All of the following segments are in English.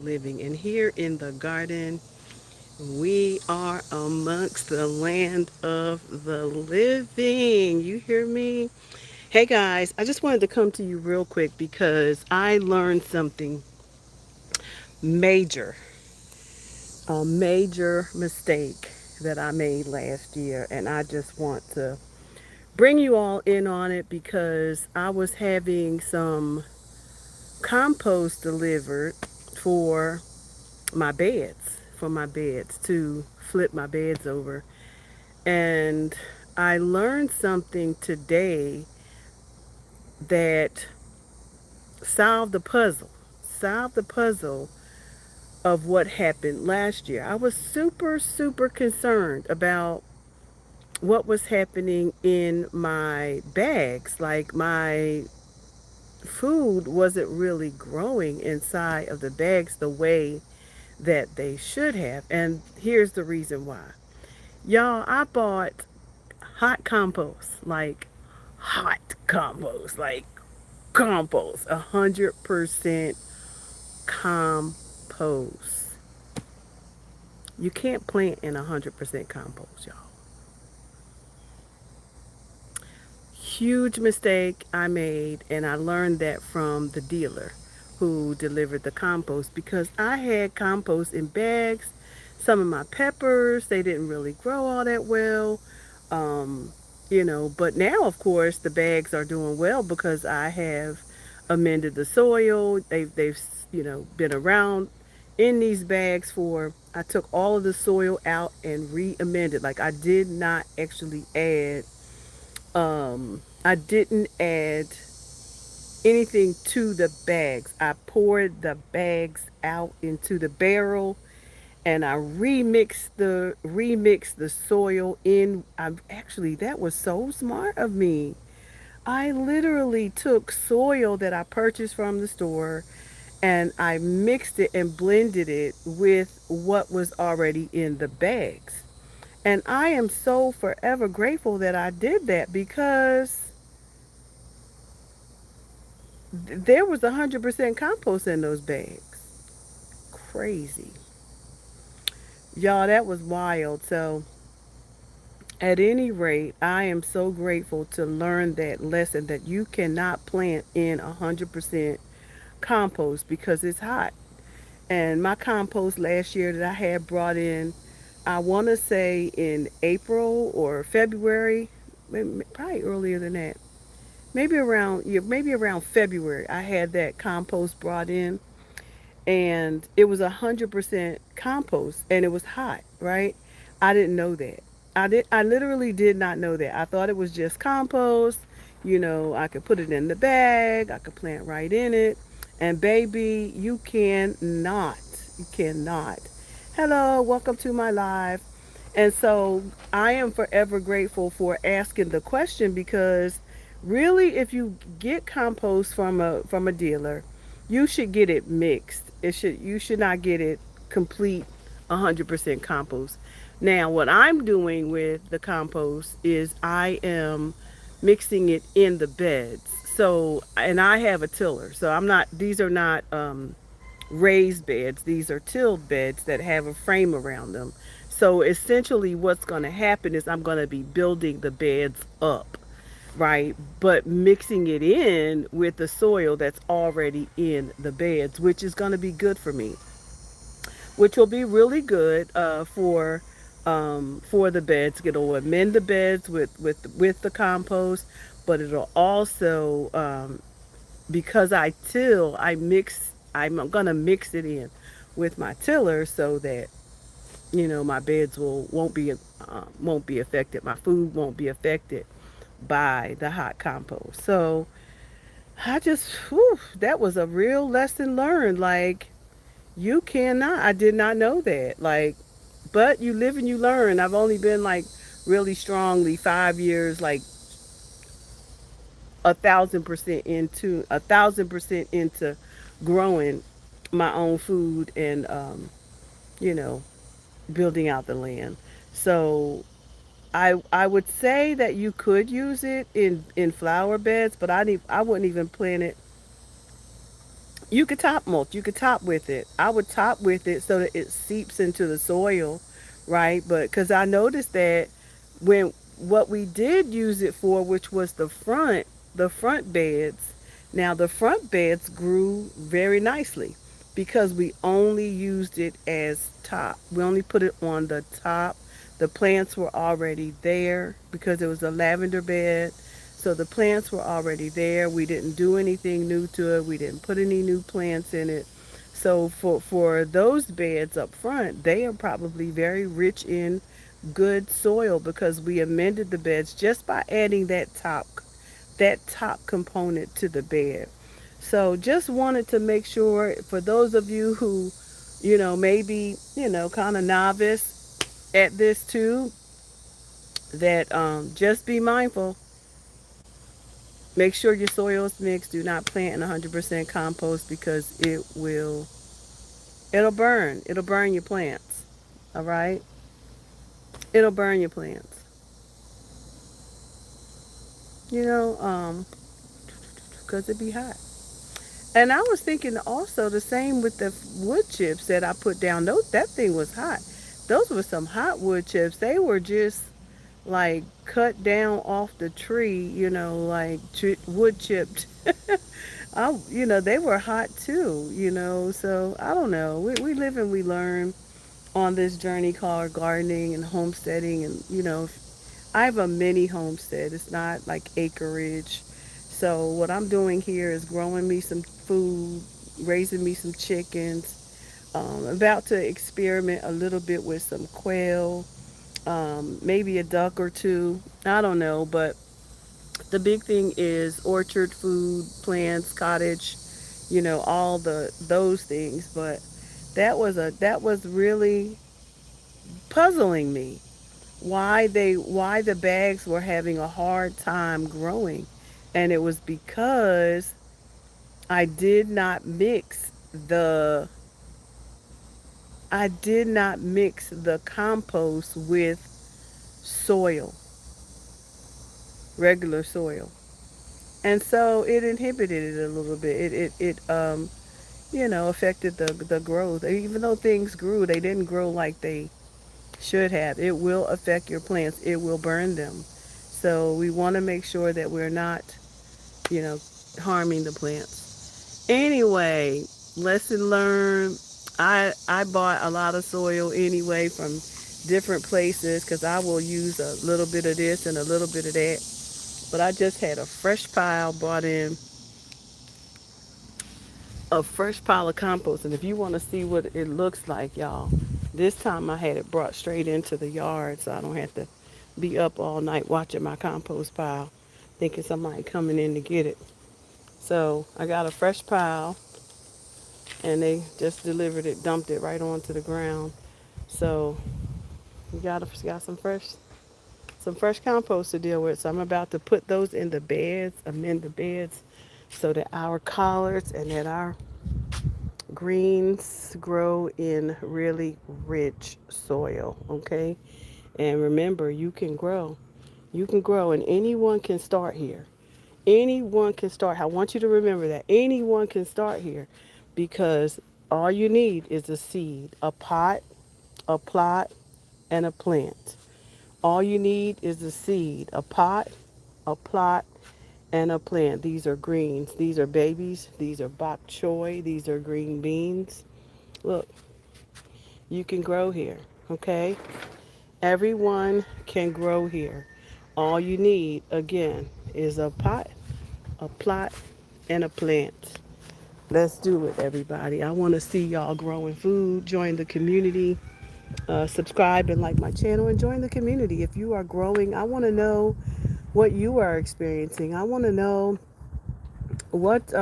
living. And here in the garden, we are amongst the land of the living. You hear me? Hey guys, I just wanted to come to you real quick because I learned something major, a major mistake that I made last year. And I just want to bring you all in on it because I was having some compost delivered for my beds to flip my beds over. And I learned something today that solved the puzzle, solved the puzzle of what happened last year. I was super, super concerned about what was happening in my bags. Like my food wasn't really growing inside of the bags the way that they should have. And here's the reason why. Y'all, I bought hot compost, like hot compost, like compost, 100% compost. You can't plant in 100% compost, y'all. Huge mistake I made, and I learned that from the dealer who delivered the compost because I had compost in bags. Some of my peppers, they didn't really grow all that well. Um, but now, of course, the bags are doing well because I have amended the soil. They've been around in these bags for, I took all of the soil out and re-amended. Like I didn't add anything to the bags. I poured the bags out into the barrel and I remixed the soil in. I actually, that was so smart of me. I literally took soil that I purchased from the store and I mixed it and blended it with what was already in the bags. And I am so forever grateful that I did that because there was 100% compost in those bags. Crazy. Y'all, that was wild. So, at any rate, I am so grateful to learn that lesson that you cannot plant in 100% compost because it's hot. And my compost last year that I had brought in, I want to say in April or February, probably earlier than that. Maybe around February, I had that compost brought in, and it was 100% compost, and it was hot, right? I didn't know that. I literally did not know that. I thought it was just compost. I could put it in the bag, I could plant right in it. And baby, you cannot. Hello, welcome to my live. And so I am forever grateful for asking the question because really, if you get compost from a dealer, you should get it mixed. You should not get it complete 100% compost. Now, what I'm doing with the compost is I am mixing it in the beds. So, and I have a tiller. So I'm not. These are not raised beds. These are tilled beds that have a frame around them. So essentially, what's going to happen is I'm going to be building the beds up, right? But mixing it in with the soil that's already in the beds, which is going to be good for me, which will be really good for the beds. It'll amend the beds with the compost, but it'll also because I till, I mix. I'm gonna mix it in with my tiller so that my beds won't be affected. My food won't be affected by the hot compost. So that was a real lesson learned. Like, you cannot. I did not know that. Like, but you live and you learn. I've only been like really strongly 5 years, like 1,000% into growing my own food and you know, building out the land. So I would say that you could use it in flower beds, but I wouldn't even You could top mulch. You could top with it. I would top with it so that it seeps into the soil, right? But because I noticed that when what we did use it for, which was the front beds. Now the front beds grew very nicely because we only used it as top. We only put it on the top. The plants were already there because it was a lavender bed. So the plants were already there. We didn't do anything new to it. We didn't put any new plants in it. So for those beds up front, they are probably very rich in good soil because we amended the beds just by adding that top component to the bed. So just wanted to make sure for those of you who, maybe, kind of novice at this too, that just be mindful. Make sure your soil is mixed. Do not plant in 100% compost because it'll burn. It'll burn your plants. All right? It'll burn your plants. You know, because it be hot. And I was thinking also the same with the wood chips that I put down. That thing was hot. Those were some hot wood chips. They were just like cut down off the tree, like wood chipped. They were hot too, So I don't know. We live and we learn on this journey called gardening and homesteading. And, I have a mini homestead. It's not like acreage. So what I'm doing here is growing me some food, raising me some chickens. About to experiment a little bit with some quail, maybe a duck or two. I don't know, but the big thing is orchard food, plants, cottage, all those things. But that was really puzzling me why the bags were having a hard time growing, and it was because I did not mix the I did not mix the compost with soil, regular soil. And so it inhibited it a little bit. It affected the growth. Even though things grew, they didn't grow like they should have. It will affect your plants. It will burn them. So we want to make sure that we're not, you know, harming the plants. Anyway, lesson learned. I bought a lot of soil anyway from different places because I will use a little bit of this and a little bit of that. But I just had a fresh pile brought in, a fresh pile of compost. And if you want to see what it looks like, y'all, this time I had it brought straight into the yard so I don't have to be up all night watching my compost pile, thinking somebody coming in to get it. So I got a fresh pile and they just delivered it, dumped it right onto the ground. So we got some fresh compost to deal with. So I'm about to put those in the beds, amend the beds so that our collards and that our greens grow in really rich soil, okay? And remember, you can grow. You can grow, and anyone can start here. Anyone can start. I want you to remember that. Anyone can start here because all you need is a seed, a pot, a plot, and a plant. All you need is a seed, a pot, a plot, and a plant. These are greens. These are babies. These are bok choy. These are green beans. Look, you can grow here, okay? Everyone can grow here. All you need, again, is a pot, a plot, and a plant. Let's do it, everybody. I want to see y'all growing food. Join the community. Subscribe and like my channel and join the community. If you are growing, I want to know what you are experiencing. I want to know what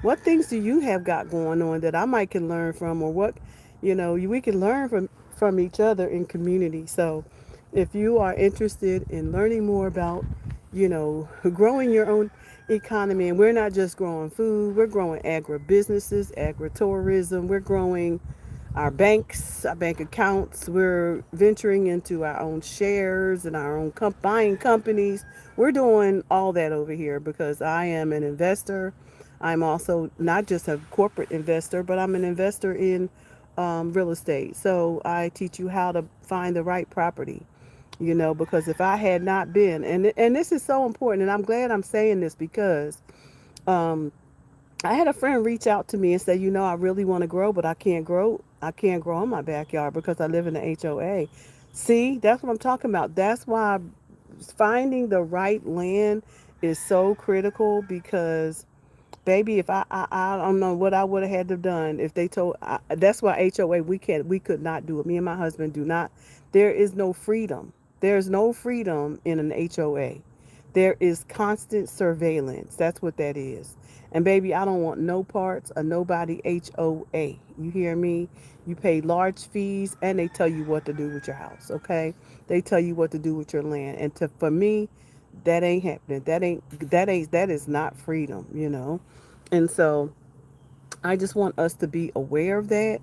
what things do you have got going on that I might can learn from, or what we can learn from each other in community. So if you are interested in learning more about growing your own economy, and we're not just growing food, we're growing agribusinesses, agritourism, we're growing our banks, our bank accounts, we're venturing into our own shares and our own buying companies. We're doing all that over here because I am an investor. I'm also not just a corporate investor, but I'm an investor in real estate. So I teach you how to find the right property. Because if I had not been, and this is so important, and I'm glad I'm saying this because um, I had a friend reach out to me and say, I really want to grow, but I can't grow. I can't grow in my backyard because I live in the HOA. See, that's what I'm talking about. That's why finding the right land is so critical because baby, if I don't know what I would have had to done if they told. That's why HOA we could not do it. Me and my husband do not. There is no freedom. There's no freedom in an HOA. There is constant surveillance. That's what that is. And baby, I don't want no parts of nobody HOA. You hear me? You pay large fees and they tell you what to do with your house. Okay? They tell you what to do with your land. And for me, that ain't happening. That is not freedom. And so I just want us to be aware of that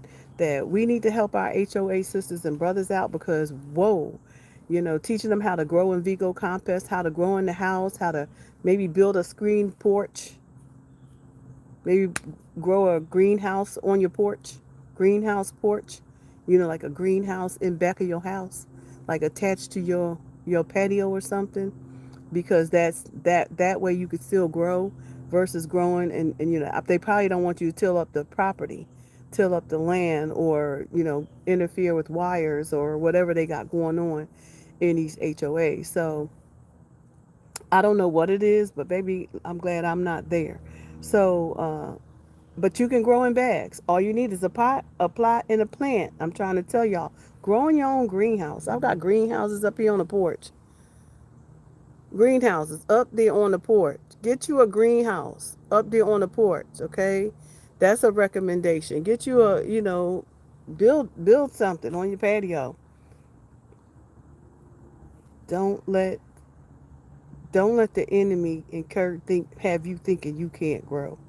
we need to help our HOA sisters and brothers out because, whoa, teaching them how to grow in Vigo compost, how to grow in the house, how to maybe build a screen porch, maybe grow a greenhouse on your porch, greenhouse porch, like a greenhouse in back of your house, like attached to your patio or something because that way you could still grow versus growing and they probably don't want you to till up the property, till up the land, or interfere with wires or whatever they got going on in these HOAs. So I don't know what it is, but baby, I'm glad I'm not there. So but you can grow in bags. All you need is a pot, a plot, and a plant. I'm trying to tell y'all, grow in your own greenhouse. I've got greenhouses up here on the porch. Greenhouses up there on the porch. Get you a greenhouse up there on the porch, okay? That's a recommendation. Get you build something on your patio. Don't let don't let the enemy have you thinking you can't grow.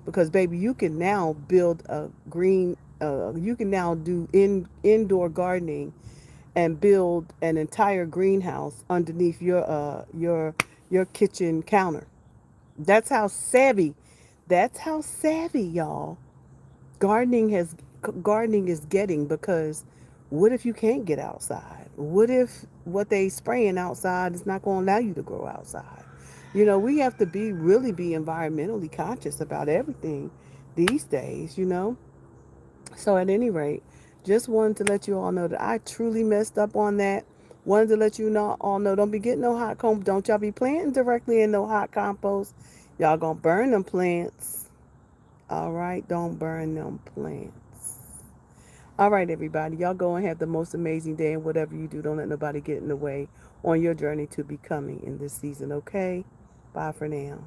Because baby, you can now build a green you can now do indoor gardening and build an entire greenhouse underneath your kitchen counter. That's how savvy. That's how savvy, y'all. Gardening has gardening is getting because what if you can't get outside? What if what they spraying outside is not going to allow you to grow outside? We have to be environmentally conscious about everything these days. So at any rate, just wanted to let you all know that I truly messed up on that. Wanted to let you know all know don't be getting no hot compost. Don't y'all be planting directly in no hot compost. Y'all gonna burn them plants. All right, don't burn them plants. All right, everybody, y'all go and have the most amazing day, and whatever you do, don't let nobody get in the way on your journey to becoming in this season. Okay, bye for now.